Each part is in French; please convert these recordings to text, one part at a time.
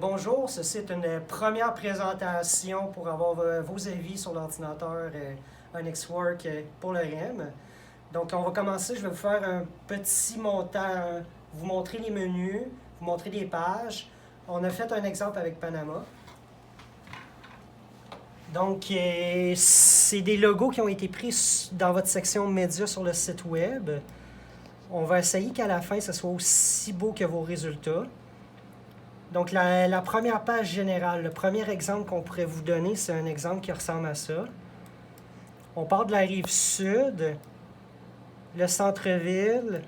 Bonjour, ceci est une première présentation pour avoir vos avis sur l'ordinateur OnixWork pour le REM. Donc on va commencer, je vais vous faire un petit montant, vous montrer les menus, vous montrer les pages. On a fait un exemple avec Panama. Donc c'est des logos qui ont été pris dans votre section médias sur le site web. On va essayer qu'à la fin, ce soit aussi beau que vos résultats. Donc, la première page générale, le premier exemple qu'on pourrait vous donner, c'est un exemple qui ressemble à ça. On part de la rive sud, le centre-ville,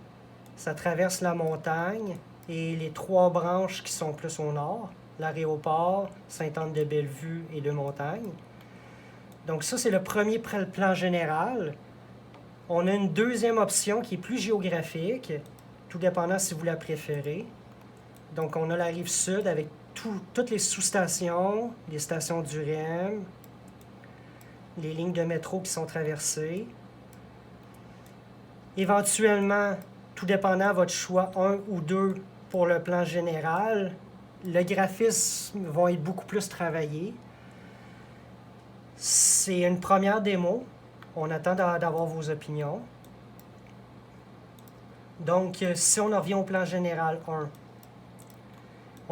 ça traverse la montagne et les trois branches qui sont plus au nord, l'aéroport, Sainte-Anne-de-Bellevue et de Montagne. Donc ça, c'est le premier plan général. On a une deuxième option qui est plus géographique, tout dépendant si vous la préférez. Donc, on a la rive sud avec toutes les sous-stations, les stations du REM, les lignes de métro qui sont traversées. Éventuellement, tout dépendant de votre choix 1 ou 2 pour le plan général, le graphisme va être beaucoup plus travaillé. C'est une première démo. On attend d'avoir vos opinions. Donc, si on en revient au plan général 1,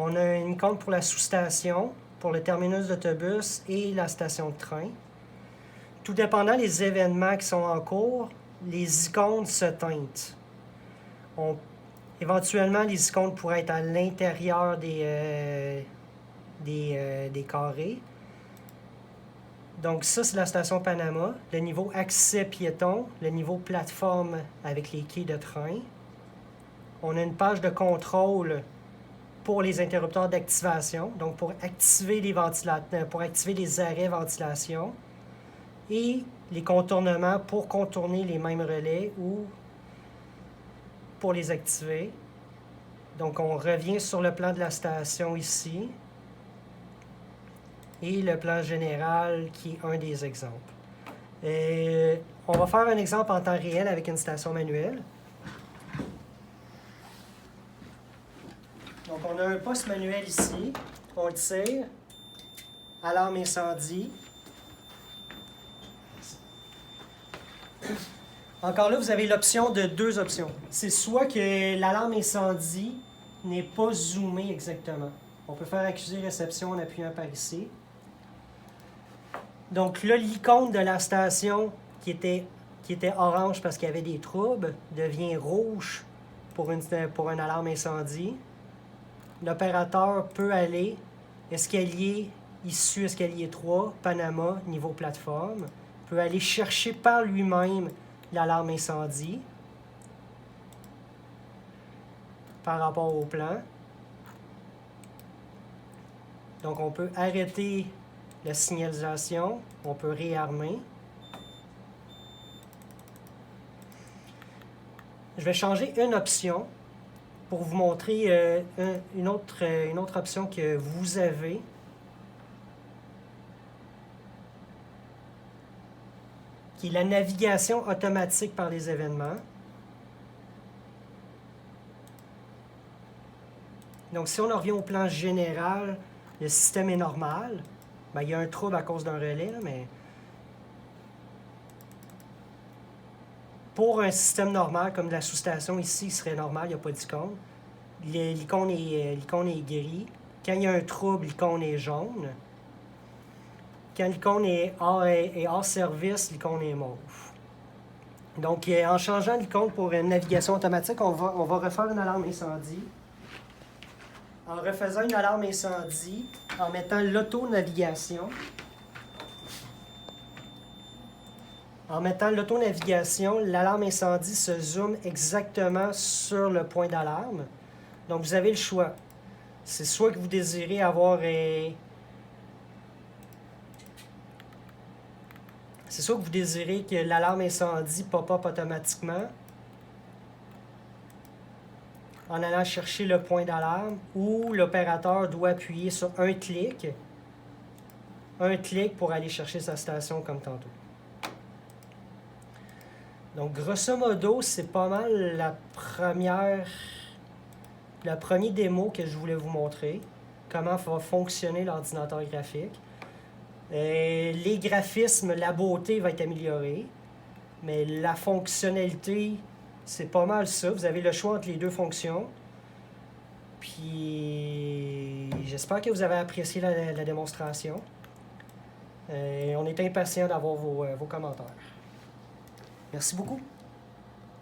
on a une icône pour la sous-station, pour le terminus d'autobus et la station de train. Tout dépendant des événements qui sont en cours, les icônes se teintent. Éventuellement, les icônes pourraient être à l'intérieur des carrés. Donc ça, c'est la station Panama. Le niveau accès piéton, le niveau plateforme avec les quais de train. On a une page de contrôle pour les interrupteurs d'activation, donc pour activer les arrêts ventilation, et les contournements pour contourner les mêmes relais ou pour les activer. Donc on revient sur le plan de la station ici, et le plan général qui est un des exemples. On va faire un exemple en temps réel avec une station manuelle. Donc, on a un poste manuel ici. On le tire. Alarme incendie. Encore là, vous avez l'option de deux options. C'est soit que l'alarme incendie n'est pas zoomée exactement. On peut faire accuser réception en appuyant par ici. Donc là, l'icône de la station qui était orange parce qu'il y avait des troubles devient rouge pour une alarme incendie. L'opérateur peut aller escalier issu escalier 3, Panama, niveau plateforme, peut aller chercher par lui-même l'alarme incendie par rapport au plan. Donc on peut arrêter la signalisation, on peut réarmer. Je vais changer une option pour vous montrer une autre option que vous avez. Qui est la navigation automatique par les événements. Donc, si on en revient au plan général, le système est normal. Ben, il y a un trouble à cause d'un relais, mais pour un système normal, comme la sous-station ici, il serait normal, il n'y a pas d'icône. L'icône est gris. Quand il y a un trouble, l'icône est jaune. Quand l'icône est hors service, l'icône est mauve. Donc, en changeant l'icône pour une navigation automatique, on va refaire une alarme incendie. En refaisant une alarme incendie, en mettant l'auto-navigation. En mettant l'auto-navigation, l'alarme incendie se zoome exactement sur le point d'alarme. Donc, vous avez le choix. C'est soit que vous désirez avoir C'est soit que vous désirez que l'alarme incendie pop-up automatiquement en allant chercher le point d'alarme, ou l'opérateur doit appuyer sur un clic pour aller chercher sa station comme tantôt. Donc, grosso modo, c'est pas mal la première démo que je voulais vous montrer. comment va fonctionner l'ordinateur graphique. Les graphismes, la beauté va être améliorée, mais la fonctionnalité, c'est pas mal ça. Vous avez le choix entre les deux fonctions. Puis j'espère que vous avez apprécié la démonstration. On est impatient d'avoir vos commentaires. Merci beaucoup.